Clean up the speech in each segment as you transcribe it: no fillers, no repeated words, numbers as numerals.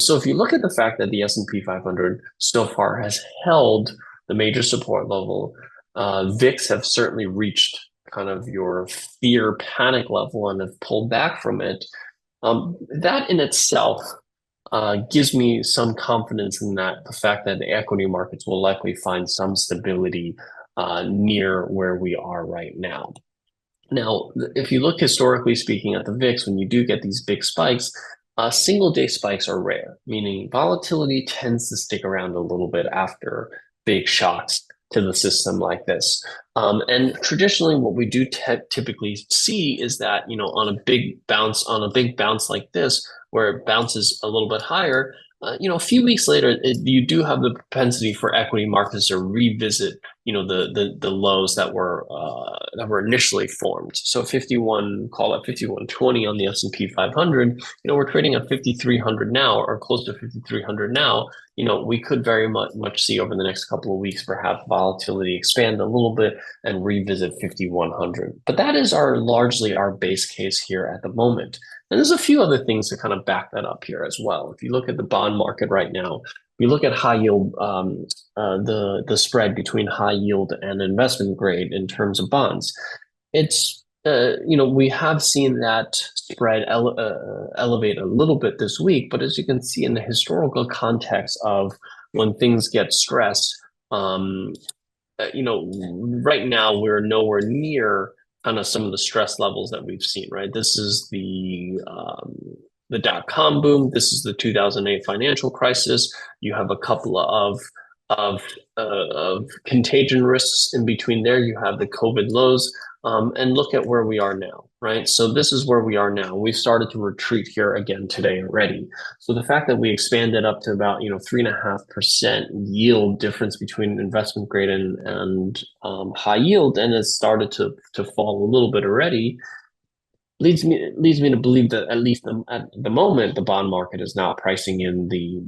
So if you look at the fact that the S&P 500 so far has held the major support level, VIX have certainly reached kind of your fear panic level and have pulled back from it. That in itself gives me some confidence in that the fact that the equity markets will likely find some stability near where we are right now. Now, if you look historically speaking at the VIX, when you do get these big spikes, single day spikes are rare, meaning volatility tends to stick around a little bit after big shocks to the system like this. And traditionally, what we do typically see is that, on a big bounce like this, where it bounces a little bit higher, a few weeks later, you do have the propensity for equity markets to revisit, the lows that were initially formed. So 51, call it 5120 on the S&P 500. We're trading at 5300 now, or close to 5300 now. We could very much see over the next couple of weeks perhaps volatility expand a little bit and revisit 5100. But that is largely our base case here at the moment. And there's a few other things to kind of back that up here as well. If you look at the bond market right now, you look at high yield, the spread between high yield and investment grade in terms of bonds. It's we have seen that spread elevate a little bit this week, but as you can see in the historical context of when things get stressed, right now we're nowhere near kind of some of the stress levels that we've seen, right? This is the dot-com boom. This is the 2008 financial crisis. You have a couple of contagion risks in between there. You have the COVID lows, and look at where we are now, right? So this is where we are now. We've started to retreat here again today already. So the fact that we expanded up to about 3.5% yield difference between investment grade and high yield, and it's started to fall a little bit already, leads me to believe that at least at the moment the bond market is now pricing in the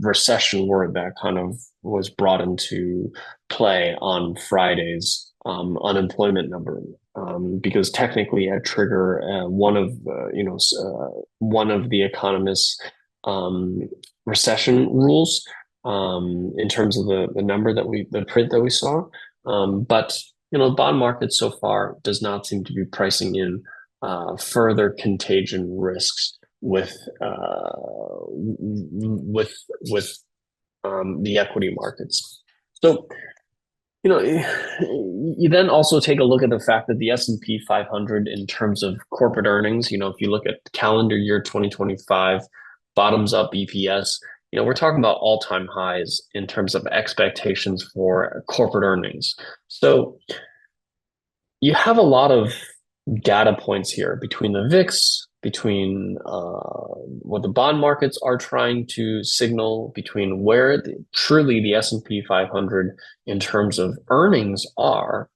recession word that kind of was brought into play on Friday's unemployment number, because technically at trigger one of the economists recession rules in terms of the number the print that we saw, but the bond market so far does not seem to be pricing in further contagion risks with the equity markets. So, you then also take a look at the fact that the S&P 500 in terms of corporate earnings, if you look at calendar year 2025, bottoms up EPS, we're talking about all-time highs in terms of expectations for corporate earnings. So you have a lot of data points here between the VIX, between what the bond markets are trying to signal, between where truly the S&P 500 in terms of earnings are,